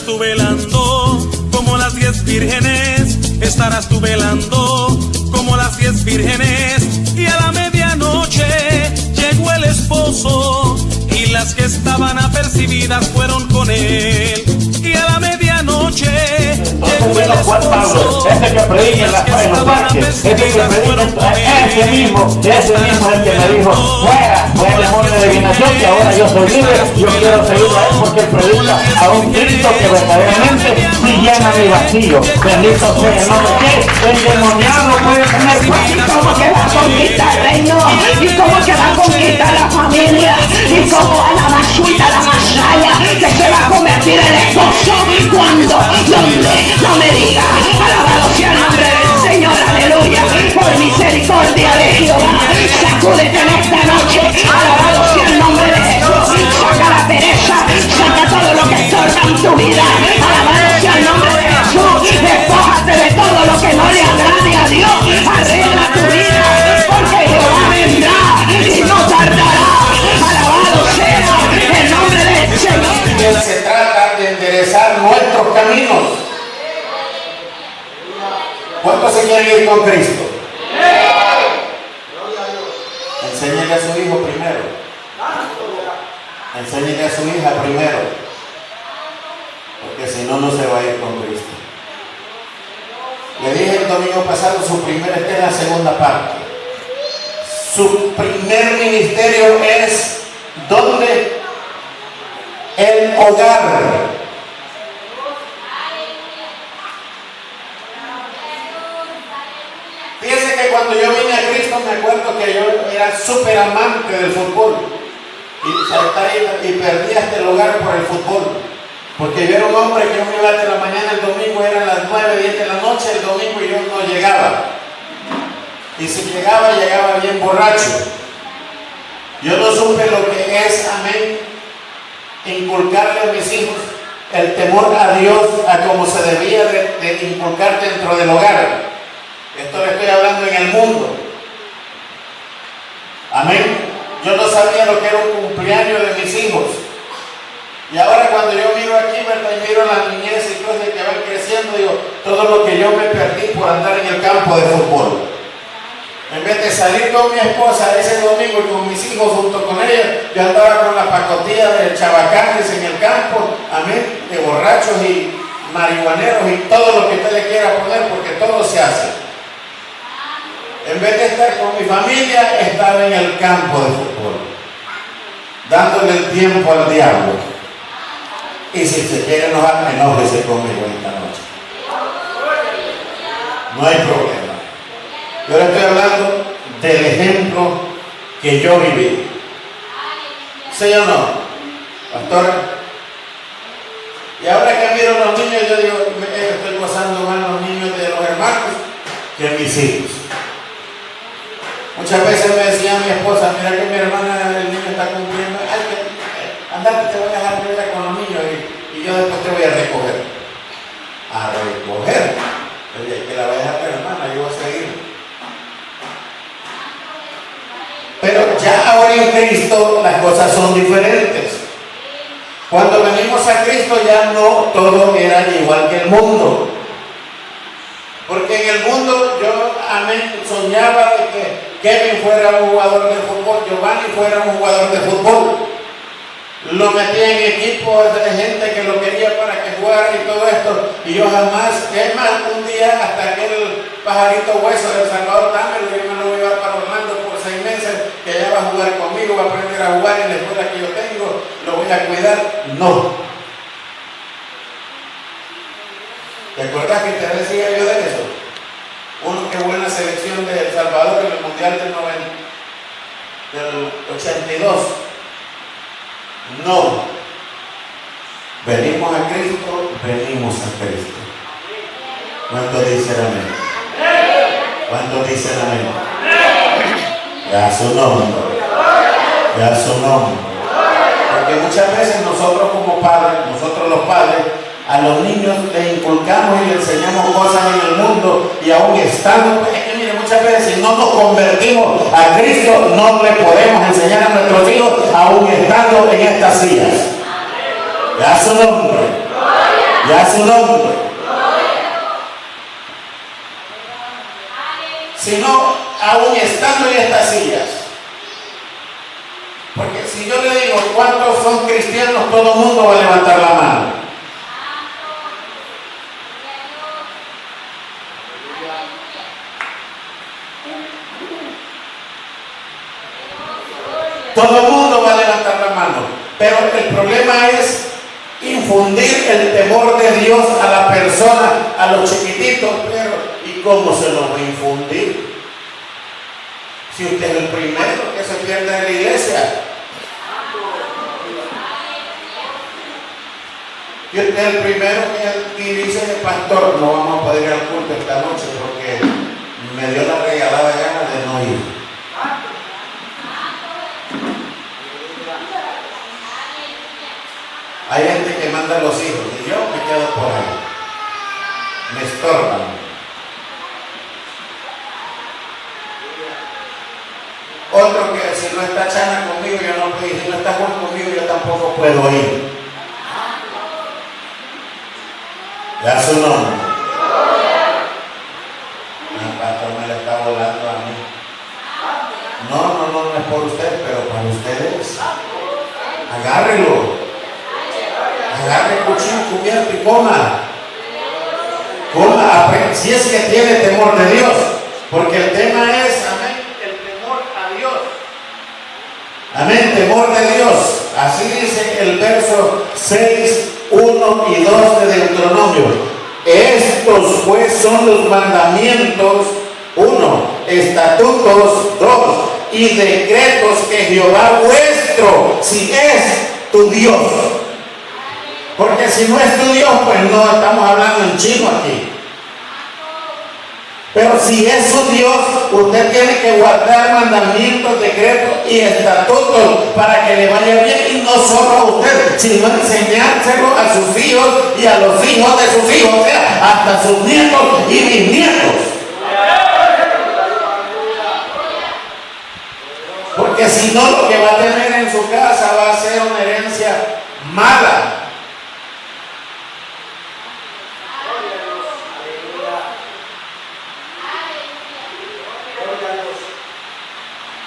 tú velando como las 10 vírgenes, estarás tú velando como las 10 vírgenes, y a la medianoche llegó el esposo, y las que estaban apercibidas fueron con él, y a la medianoche llegó el esposo, ese que predica en los parques, ese que predica, ese mismo es el que me dijo, fuera el demonio de adivinación, que ahora yo soy libre, yo quiero seguir a él porque él predica a un Cristo que verdaderamente sí llena mi vacío. Bendito sea el nombre. Que el demoniado puede tener y cómo que va a conquistar el reino, y cómo que va a conquistar la familia, y cómo a la basuita, la masaya, que se va a convertir en esposo cuando, donde, no me diga, alabado sea el nombre del Señor, aleluya, por misericordia de Jehová, sacúdete en esta noche, alabado sea el nombre de Jesús, saca la pereza, saca todo lo que estorba en tu vida, alabado sea el nombre de Jesús, despójate de todo lo que no le agrade a Dios, arregla tu vida, porque Jehová vendrá y no tardará, alabado sea el nombre del Señor. Se trata de enderezar nuestros caminos. ¿Cuántos se quieren ir con Cristo? Enséñale a su hijo primero. Enséñale a su hija primero. Porque si no, no se va a ir con Cristo. Le dije el domingo pasado, esta es la segunda parte. Su primer ministerio es ¿dónde? El hogar. Fíjense que cuando yo vine a Cristo me acuerdo que yo era súper amante del fútbol y perdí hasta el hogar por el fútbol, porque yo era un hombre que yo me iba de la mañana, el domingo eran las 9, 10 de la noche, el domingo yo no llegaba, y si llegaba bien borracho. Yo no supe lo que es, amén, inculcarle a mis hijos el temor a Dios, a como se debía de inculcar dentro del hogar. Esto le estoy hablando en el mundo. Amén. Yo no sabía lo que era un cumpleaños de mis hijos. Y ahora cuando yo miro aquí, ¿verdad? Y miro las niñez y cosas que van creciendo, digo, todo lo que yo me perdí por andar en el campo de fútbol. En vez de salir con mi esposa ese domingo y con mis hijos junto con ella, yo andaba con la pacotilla de chabacanes en el campo, amén, de borrachos y marihuaneros y todo lo que usted le quiera poner, porque todo se hace. En vez de estar con mi familia, estaba en el campo de fútbol, dándole el tiempo al diablo. Y si se quiere enojar, enójese conmigo esta noche. No hay problema. Yo le estoy hablando del ejemplo que yo viví. ¿Sí o no, pastora? Y ahora que miro a los niños, yo digo, estoy gozando más los niños de los hermanos que mis hijos. Muchas veces me decía mi esposa, mira que mi hermana, el niño está cumpliendo, andate, te voy a dejar primero con los niños y yo después te voy a recoger. A recoger. Oye, que la voy a dejar mi hermana, yo voy a seguir. Pero ya ahora en Cristo las cosas son diferentes. Cuando venimos a Cristo ya no todo era igual que el mundo. Porque en el mundo yo, amén, soñaba de que Kevin fuera un jugador de fútbol, Giovanni fuera un jugador de fútbol. Lo metía en equipos de gente que lo quería para que jugara y todo esto. Y yo jamás, es más, un día hasta aquel pajarito hueso del Salvador Támelo, yo me lo voy a llevar para Orlando por 6 meses, que allá va a jugar conmigo, va a aprender a jugar en la escuela que yo tengo, lo voy a cuidar. No. ¿Te acuerdas que te decía yo de eso? Uno que jugó en la selección de El Salvador en el Mundial del 82. No. Venimos a Cristo, venimos a Cristo. ¿Cuántos dicen amén? ¿Cuántos dicen amén? Ya su nombre. Ya su nombre. Porque muchas veces nosotros como padres, nosotros los padres, a los niños les inculcamos y les enseñamos cosas en el mundo y aún estando, pues es que mire, muchas veces si no nos convertimos a Cristo no le podemos enseñar a nuestros hijos aún estando en estas sillas. Ya su nombre. Y a su nombre. Sino aún estando en estas sillas. Porque si yo le digo cuántos son cristianos, todo el mundo va a levantar la mano. Todo el mundo va a levantar la mano. Pero el problema es infundir el temor de Dios a la persona, a los chiquititos. Pero ¿y cómo se los va a infundir? Si usted es el primero que se pierde en la iglesia. Y usted es el primero que dice, pastor, no vamos a poder ir al culto esta noche porque me dio la regalada gana de no ir. Hay gente que manda a los hijos y yo me quedo por ahí. Me estorban. Otro que si no está Chana conmigo, yo no puedo ir. Si no está Juan conmigo, yo tampoco puedo ir. Ya su nombre. El pastor me le está volando a mí. No es por usted, pero para ustedes. Agárrelo. Agarre cuchillo, cubierto y coma. Coma, si es que tiene temor de Dios. Porque el tema es, amén, el temor a Dios. Amén, temor de Dios. Así dice el verso 6, 1 y 2 de Deuteronomio. Estos pues son los mandamientos, 1, estatutos, 2, y decretos que Jehová vuestro, si es tu Dios. Porque si no es tu Dios, pues no estamos hablando en chino aquí. Pero si es su Dios, usted tiene que guardar mandamientos, decretos y estatutos para que le vaya bien, y no solo a usted, sino enseñárselo a sus hijos y a los hijos de sus hijos, o sea, hasta sus nietos y bisnietos. Porque si no, lo que va a tener en su casa va a ser una herencia mala.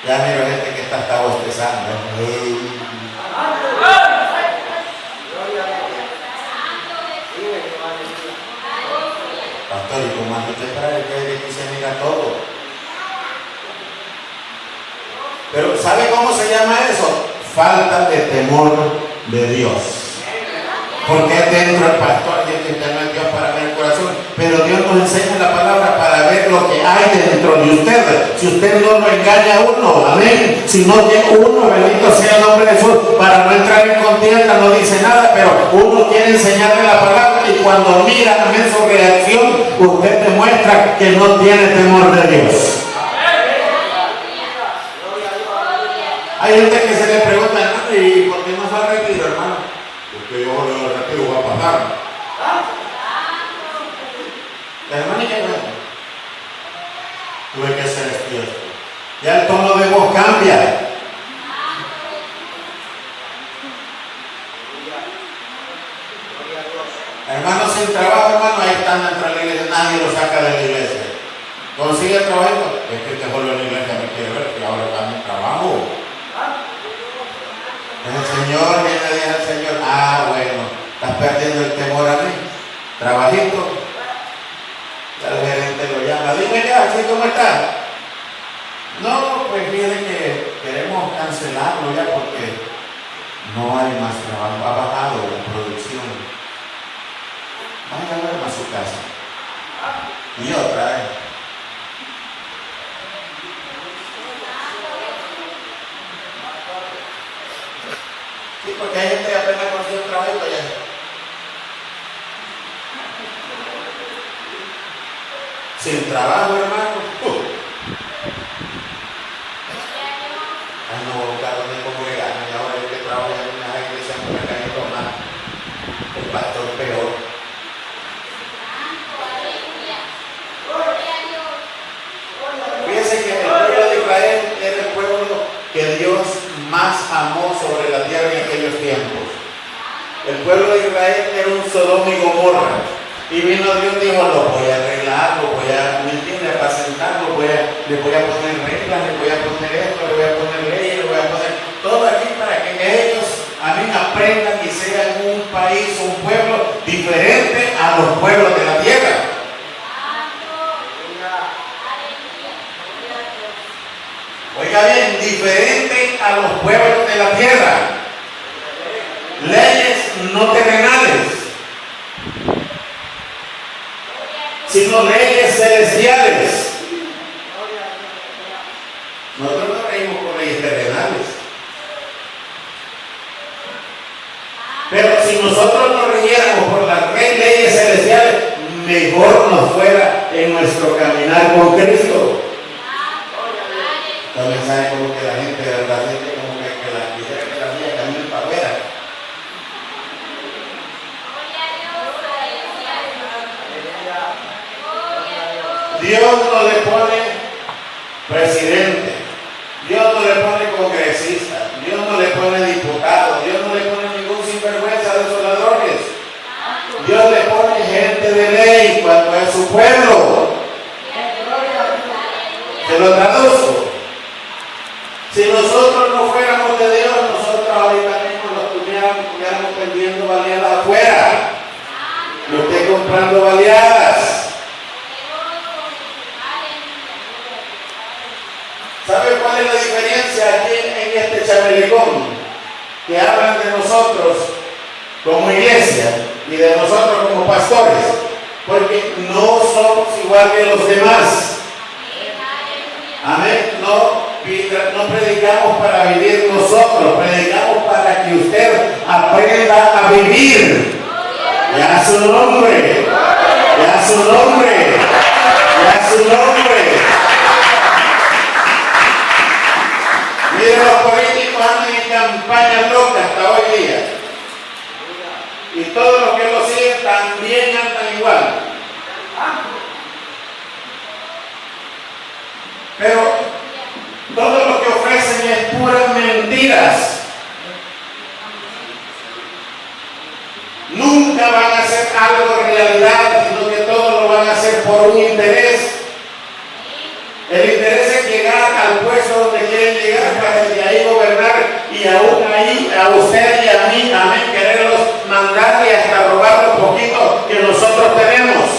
Ya miro gente que está bostezando. Pastor, y como usted trae que aquí se mira todo. Pero ¿sabe cómo se llama eso? Falta de temor de Dios. Porque dentro del pastor y el que no es Dios para ver el corazón, pero Dios nos enseña la palabra para ver lo que hay dentro de usted. Si usted no lo engaña a uno, amén. Si no que uno, bendito sea el nombre de Jesús, para no entrar en contienda, no dice nada, pero uno quiere enseñarle la palabra y cuando mira también su reacción, usted demuestra que no tiene temor de Dios. Hay gente que se le pregunta, hermano, ¿y por qué no se retira, hermano? Porque yo lo retiro, voy a pasar. Hermano, ¿y qué bueno? Tuve que ser despierto. Ya el tono de voz cambia. Hermano sin trabajo, hermano, ahí están dentro de la iglesia, nadie lo saca de la iglesia. Consigue trabajo, es que te vuelve a la iglesia, me quiere ver, que ahora está en trabajo. El Señor viene a decir al Señor, bueno, estás perdiendo el temor a mí. Trabajito. El gerente lo llama, dime ya, ¿sí cómo está? No, pues viene que queremos cancelarlo ya porque no hay más trabajo, ha bajado la producción. Vaya a ver a su casa. Y otra vez. Sí, porque hay gente que apenas consigue un trabajo ya. Sin trabajo, hermano. No, claro, no como gana. Y ahora el que trabaja en una iglesia por la calle Tomás, el pastor peor. Fíjense que el pueblo de Israel era el pueblo que Dios más amó sobre la tierra en aquellos tiempos. El pueblo de de Israel era un Sodoma y Gomorra. Y vino Dios y dijo, lo voy a arreglar, lo voy a, ¿me entiendes?, apacentar, le voy a poner reglas, le voy a poner esto, le voy a poner leyes, le voy a poner todo aquí para que ellos, amén, aprendan y sean un país, un pueblo diferente a los pueblos de la tierra. Oiga bien, diferente a los pueblos de la tierra. Leyes no terrenales, sino leyes celestiales. Nosotros no reímos por leyes terrenales. Pero si nosotros nos rigiéramos por las leyes celestiales, mejor nos fuera en nuestro caminar con Cristo. También saben como que la gente, ¿verdad? La gente como que la quisiera que la niña camine para afuera. Dios no le pone presidente, Dios no le pone congresista, Dios no le pone diputado, Dios no le pone ningún sinvergüenza de esos ladrones. Dios le pone gente de ley cuando es su pueblo. Se lo traduzco. Si nosotros no fuéramos de Dios, nosotros ahorita mismo nos estuviéramos vendiendo baleadas afuera. Yo estoy comprando baleadas. ¿Sabe cuál es la diferencia aquí en este chamelicón? Que hablan de nosotros como iglesia y de nosotros como pastores, porque no somos igual que los demás. Amén. No predicamos para vivir nosotros, predicamos para que usted aprenda a vivir. Ya su nombre, ya su nombre, ya su nombre. Mire, los políticos andan en campañas locas hasta hoy día. Y todos los que lo siguen también andan igual. Pero todo lo que ofrecen es puras mentiras. Nunca van a hacer algo realidad, sino que todo lo van a hacer por un interés. El interés es llegar al puesto donde quieren llegar para desde ahí gobernar y aún ahí a usted y a mí, amén, quererlos mandar y hasta robar lo poquito que nosotros tenemos.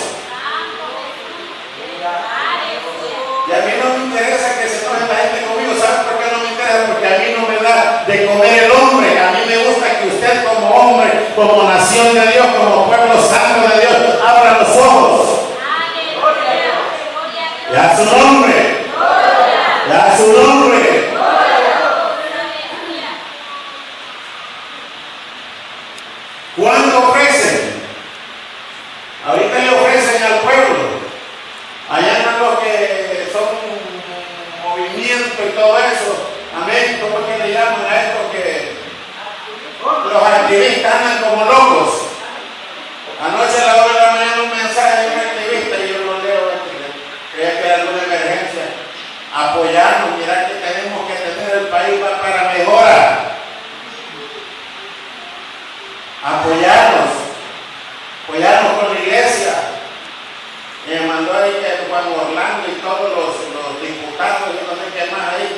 Y a mí no me interesa que se enoje la gente conmigo. ¿Saben por qué no me interesa? Porque a mí no me da de comer el hombre. A mí me gusta que usted como hombre, como nación de Dios, como pueblo santo de Dios, abra los ojos. Ya su nombre. Ya su nombre. ¿Cuándo ofrecen? Ahorita le ofrecen al pueblo. Allá están los que son movimiento y todo eso. Amén. ¿Cómo es que le llaman a esto? Que los activistas andan como locos. Anoche a la hora de la mañana un mensaje de un activista y yo lo leo. Creía que era alguna emergencia. Apoyarnos, mirar que tenemos que tener el país va para mejora. Apoyarnos con la iglesia. Me mandó ahí que Juan Orlando y todos los diputados y no sé qué más ahí.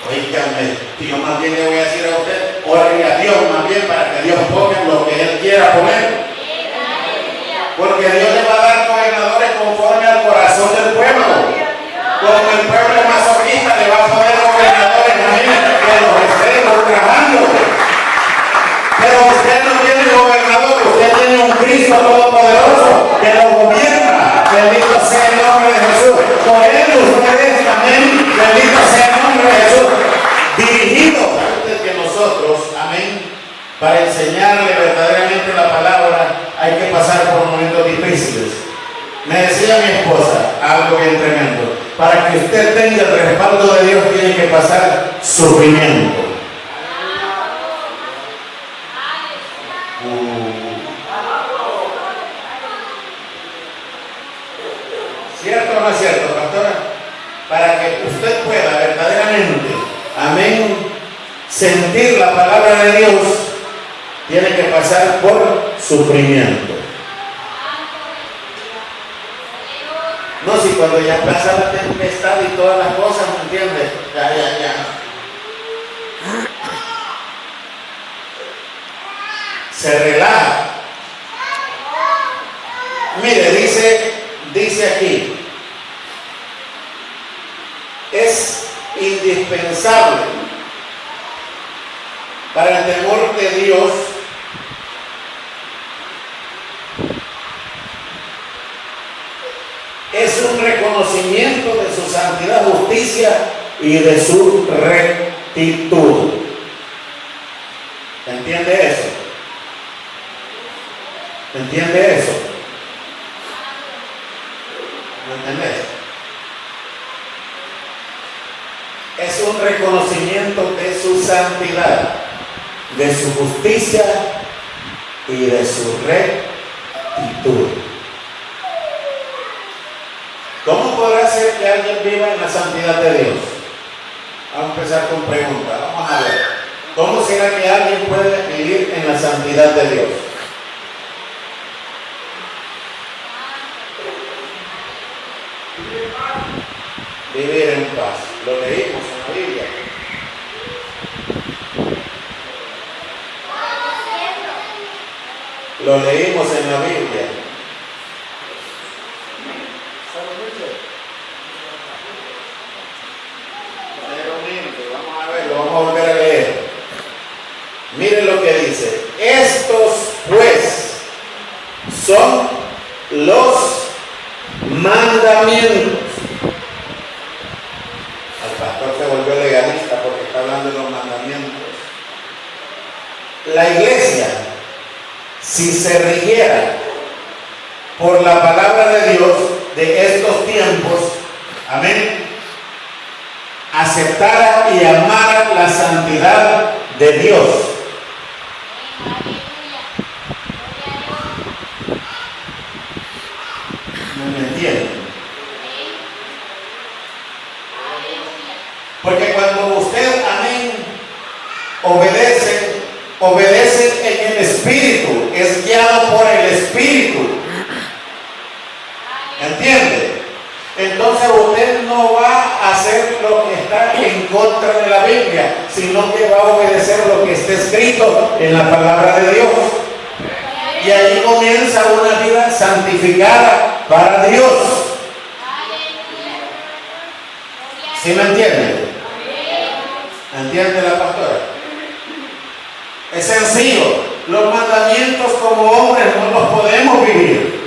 Oígame, yo más bien le voy a decir a usted, ore a Dios más bien para que Dios ponga lo que Él quiera poner. Porque Dios le va a dar gobernadores conforme al corazón del pueblo. Como el pueblo es masoquista, le va a poner gobernadores que los estén ultrajando. Pero usted no tiene gobernador, usted tiene un Cristo todopoderoso que lo gobierna. Bendito sea el nombre de Jesús. Por Él ustedes también, bendito sea el nombre de Jesús. Dirigido antes que nosotros, amén. Para enseñarle verdaderamente la palabra hay que pasar por momentos difíciles. Me decía mi esposa algo bien tremendo. Para que usted tenga el respaldo de Dios tiene que pasar sufrimiento. ¿Cierto o no es cierto, pastora? Para que usted pueda verdaderamente, amén, sentir la palabra de Dios, tiene que pasar por sufrimiento. No, si cuando ya pasa la tempestad y todas las cosas, ¿me entiendes? Ya. Se relaja. Mire, dice aquí, es indispensable para el temor de Dios es un reconocimiento de su santidad, justicia y de su rectitud. ¿Entiende eso? ¿Entiende eso? ¿Lo entendés? Es un reconocimiento de su santidad, de su justicia y de su rectitud. ¿Cómo podrá ser que alguien viva en la santidad de Dios? Vamos a empezar con preguntas. Vamos a ver. ¿Cómo será que alguien puede vivir en la santidad de Dios? Vivir en paz. Lo leímos en la Biblia. Lo leímos en la Biblia. Vamos a ver, lo vamos a volver a leer. Miren lo que dice. Estos pues son los mandamientos. El pastor se volvió legalista porque está hablando de los mandamientos. La iglesia, si se rigiera por la palabra de Dios de estos tiempos, amén, aceptara y amara la santidad de Dios. ¿No me entienden? Porque cuando usted, amén, obedece en el Espíritu, es guiado por el Espíritu. ¿Entiende? Entonces usted no va a hacer lo que está en contra de la Biblia, sino que va a obedecer lo que está escrito en la palabra de Dios. Y ahí comienza una vida santificada para Dios. ¿Sí me entiende? ¿Entiende la pastora? Es sencillo. Los mandamientos como hombres no los podemos vivir.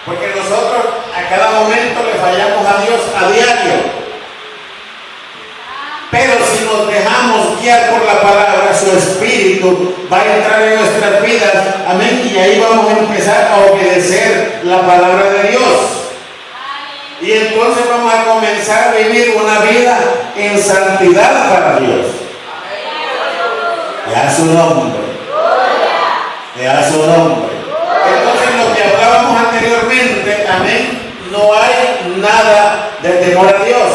Porque nosotros a cada momento le fallamos a Dios a diario. Pero si nos dejamos guiar por la palabra, su Espíritu va a entrar en nuestras vidas. Amén. Y ahí vamos a empezar a obedecer la palabra de Dios. Y entonces vamos a comenzar a vivir una vida en santidad para Dios. Ya su nombre. Ya su nombre. Entonces lo que hablábamos anteriormente, amén, no hay nada de temor a Dios.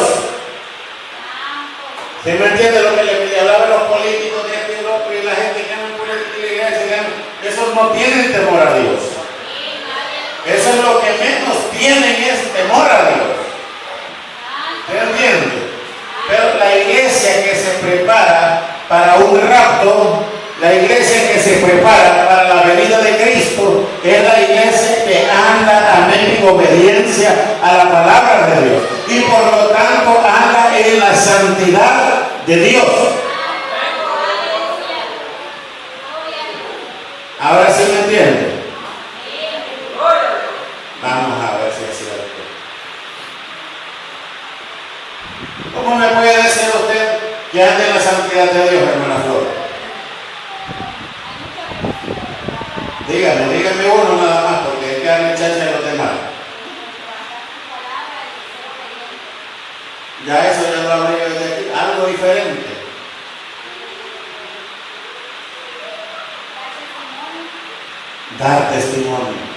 ¿Sí me entiende lo que le hablaba a los políticos de este y el otro y la gente que anda por la iglesia? Esos no tienen temor a Dios. Eso es lo que menos tienen, es temor a Dios. ¿Se entiende? Pero la iglesia que se prepara para un rapto, la iglesia que se prepara para la venida de Cristo, es la iglesia que anda, amén, en obediencia a la palabra de Dios. Y por lo tanto anda en la santidad de Dios. Ahora sí me entiende. Vamos a ver si es cierto. ¿Cómo me puede decir usted que anda en la santidad de Dios, hermana Flor? Dígame uno nada más, porque hay que darle chance a los demás. Ya eso ya lo hablé yo desde aquí. Algo diferente. Dar testimonio.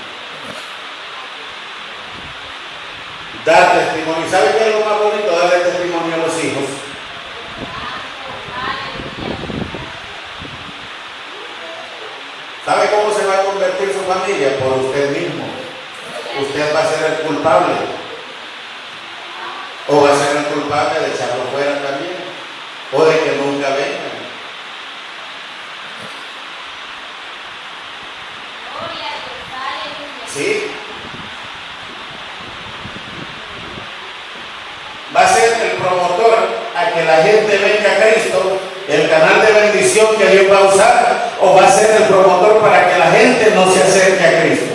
Dar testimonio. ¿Sabe qué es lo más bonito? Darle testimonio a los hijos. ¿Sabe cómo se a convertir su familia? Por usted mismo. Usted va a ser el culpable. O va a ser el culpable de echarlo fuera también. O de que nunca vengan. ¿Sí? Va a ser el promotor a que la gente venga a Cristo, el canal de bendición que Dios va a usar, o va a ser el promotor para que la gente no se acerque a Cristo.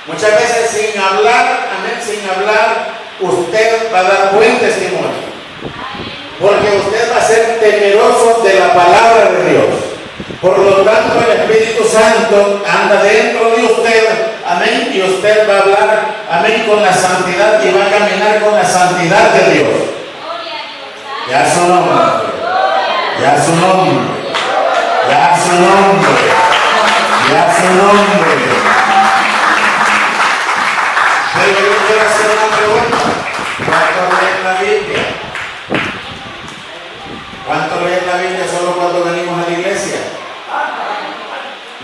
Muchas veces sin hablar, amén, sin hablar, usted va a dar buen testimonio. Porque usted va a ser temeroso de la palabra de Dios. Por lo tanto, el Espíritu Santo anda dentro de usted, amén, y usted va a hablar, amén, con la santidad y va a caminar con la santidad de Dios. Ya su nombre, ya su nombre, ya su nombre, ya su nombre. Pero yo quiero hacer una pregunta. ¿Cuánto leen la Biblia? ¿Cuánto leen la Biblia solo cuando venimos a la iglesia?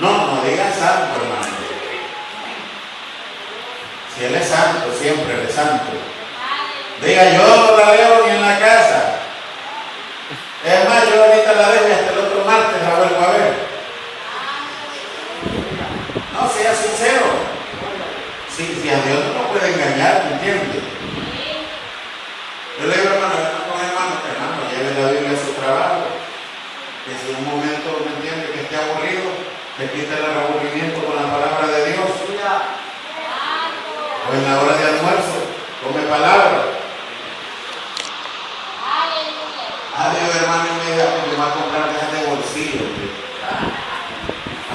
No diga santo, hermano. Si Él es santo, siempre Él es santo. Diga, yo no la leo ni en la casa. Es más, yo ahorita la dejo y hasta el otro martes la vuelvo a ver. No, sea sincero. Si a Dios no lo puede engañar, ¿me entiende? Yo le digo, hermano, lleve la Biblia a su trabajo. Que si en un momento, ¿me entiende?, que esté aburrido, que quite el aburrimiento con la palabra de Dios. O en la hora de almuerzo, come palabra. Adiós, hermano, y me va a comprar cajas de bolsillo.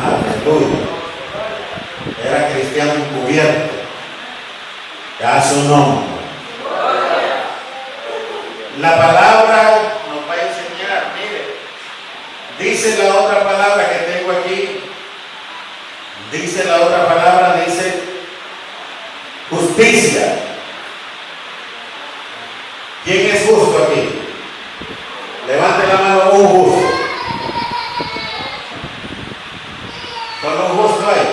Aleluya. Era cristiano encubierto. Ya su nombre. La palabra nos va a enseñar, mire. Dice la otra palabra que tengo aquí. Dice la otra palabra, dice justicia. ¿Quién es justo aquí? Levante la mano, un justo. Solo un justo hay.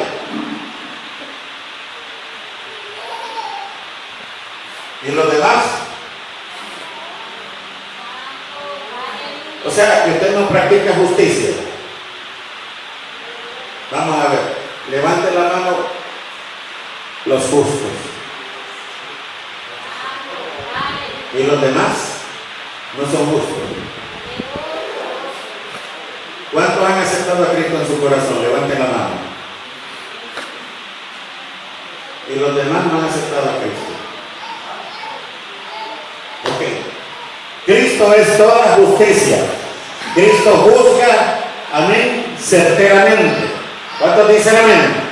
¿Y los demás? O sea, que usted no practica justicia. Vamos a ver. Levante la mano los justos. ¿Y los demás? No son justos. ¿Cuántos han aceptado a Cristo en su corazón? Levante la mano. ¿Y los demás no han aceptado a Cristo? Ok. Cristo es toda justicia. Cristo juzga, amén, certeramente. ¿Cuántos dicen amén?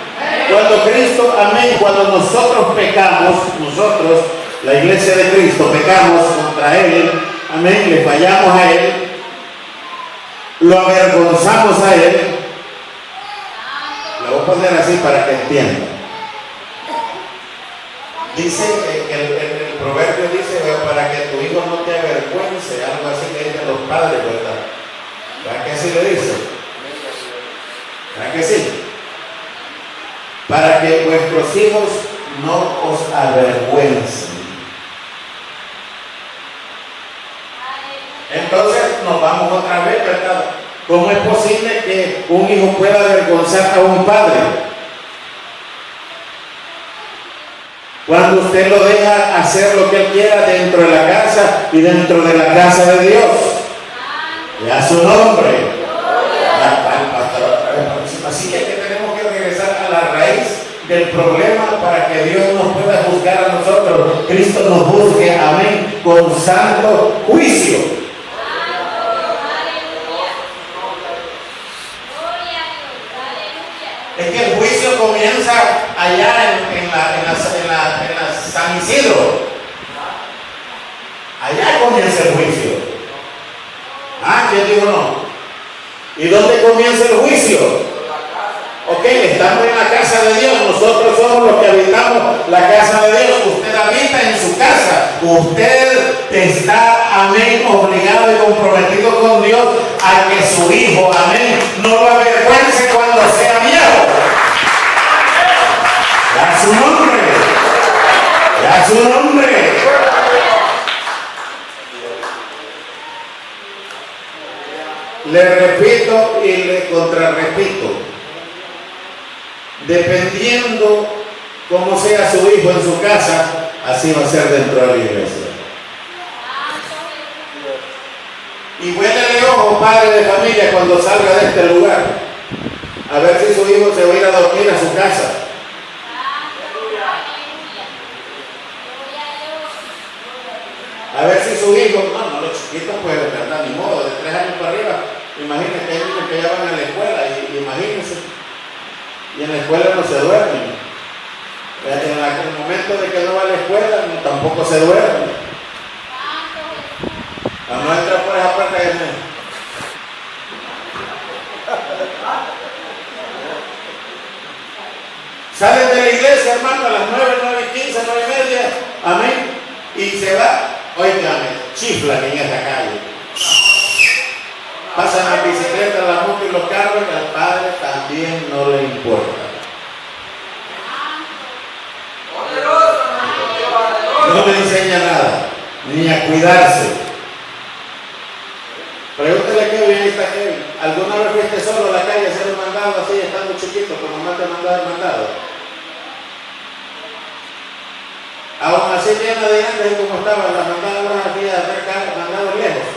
Cuando Cristo, amén, cuando nosotros pecamos, nosotros, la iglesia de Cristo, pecamos contra Él, amén, le fallamos a Él, lo avergonzamos a Él. Lo voy a poner así para que entiendan. Dice el proverbio dice, para que tu hijo no te avergüence, algo así que dicen los padres, ¿verdad? ¿Verdad que así le dice? ¿Verdad que sí? Para que vuestros hijos no os avergüencen. Entonces nos vamos otra vez, ¿verdad? ¿Cómo es posible que un hijo pueda avergonzar a un padre? Cuando usted lo deja hacer lo que él quiera dentro de la casa y dentro de la casa de Dios. Y a su nombre. Así que tenemos que regresar a la raíz del problema para que Dios nos pueda juzgar a nosotros. Cristo nos juzgue, amén, con santo juicio. Es que el juicio comienza allá en la San Isidro. Allá comienza el juicio. ¿Quién dijo no? ¿Y dónde comienza el juicio? Ok, estamos en la casa de Dios, nosotros somos los que habitamos la casa de Dios. Usted habita en su casa, usted está, amén, obligado y comprometido con Dios a que su hijo, amén, no lo avergüence cuando sea viejo. Ya su nombre, ya su nombre. Le repito y le contrarrepito. Dependiendo cómo sea su hijo en su casa, así va a ser dentro de la iglesia. Y huélele ojo, padre de familia, cuando salga de este lugar, a ver si su hijo se va a ir a dormir a su casa. A ver si su hijo, no, los chiquitos pues, ¿verdad? Ni modo, de 3 años para arriba, imagínense que hay niños que ya van a la escuela, y imagínense. Y en la escuela no se duermen. En el momento de que no va a la escuela, tampoco se duermen. No entra por esa puerta de salen de la iglesia, hermano, a las 9, 9:15, 9:30. Amén. Y se va. Óigame, chiflan en esa calle. Pasan las bicicletas, las motos y los carros, y al padre también no le importa. No le enseña nada, ni a cuidarse. Pregúntale a Kevin, ahí está Kevin. ¿Alguna vez fuiste solo a la calle a hacer un mandado así, estando chiquito, como mamá te mandaba el mandado? Aún así, bien adelante, y como estaban las mandadas aquí a hacer mandados lejos.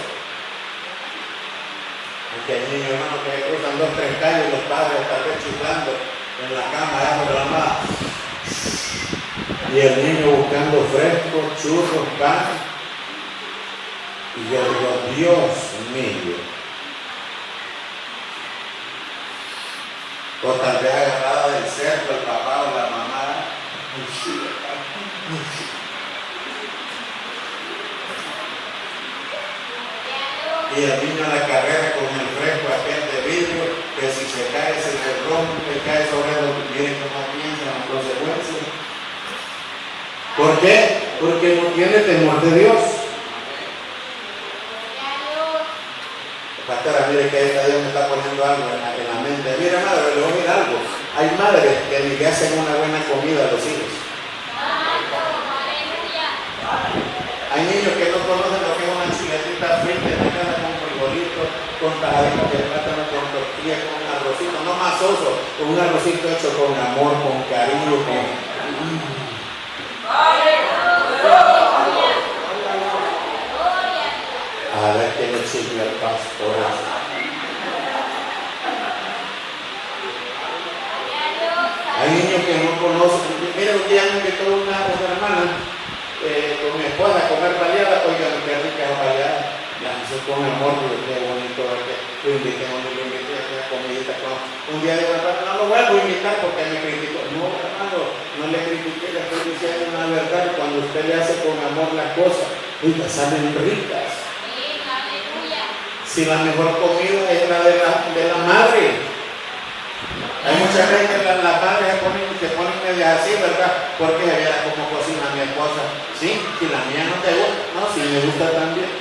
Que hay niños, hermano, que cruzan 2, 3 calles y los padres tal vez chiflando en la cama, allá por la mamá. Y el niño buscando fresco, churros, pan. Y yo digo, Dios mío. O tal vez agarrada del cerco, el papá o la mamá. Y el niño a la carrera con el fresco aquel de vidrio, que si se cae, se rompe, cae sobre los que vienen como piensan las consecuencias. ¿Por qué? Porque no tiene temor de Dios. Pastora, mire que Dios me está poniendo algo en la mente. Mira, madre, le voy a decir algo. Hay madres que ni le hacen una buena comida a los hijos. Hay niños que no conocen lo que es una chuletita frita en la casa con frijolito, con tajaditas de plátano, con tortilla, con un arrocito, no masoso, con un arrocito hecho con amor, con cariño, con... A ver qué le sirve al pastor. Hay niños que no conocen. Mira, un día me invitó una hermana con mi esposa a comer baleada. Oigan, qué rica es baleada. La hice con amor, porque qué bonito es que lo invité, a comidita. Un día digo, no lo vuelvo a invitar porque me criticó. No, hermano, no le critiqué, le estoy diciendo una verdad. Cuando usted le hace con amor las cosas, oiga, salen ricas. Si la mejor comida es la de la madre. Hay mucha gente que las madres se ponen medias así, ¿verdad? Porque se viera cómo cocina mi esposa. Sí, si la mía no te gusta, no, si me gusta también.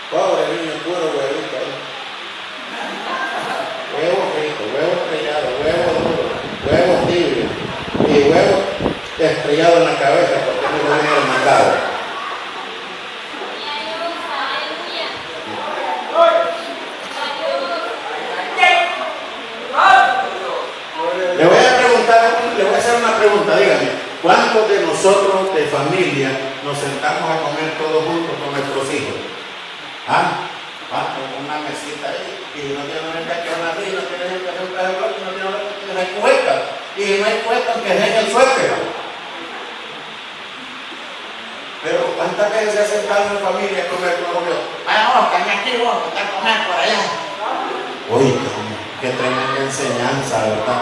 Pobre niño, puro huevito. Huevo frito, huevo estrellado, huevo duro, huevo tibio y huevo estrellado en la cabeza porque no lo viene el mandado. Le voy a hacer una pregunta, dígame, ¿cuántos de nosotros de familia nos sentamos a comer todos juntos con nuestros hijos? Una mesita ahí, y no tiene una que una y no tiene que hacer un plato de bloque, no tiene que no hay cuesta, y no hay cuesta que deje el suéter. Pero ¿cuántas veces se ha sentado en familia a comer con los hijos? Vamos, que aquí vamos a comer por allá. Uy, qué tremenda enseñanza, ¿verdad?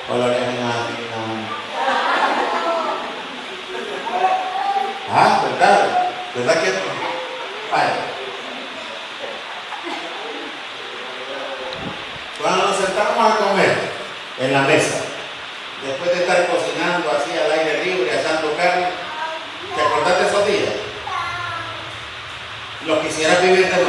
Colores en Ah, ¿verdad? ¿Verdad que? Vaya. Cuando nos sentamos a comer en la mesa, después de estar cocinando así al aire libre, asando carne, ¿te acordás de esos días? ¿Lo quisieras vivir de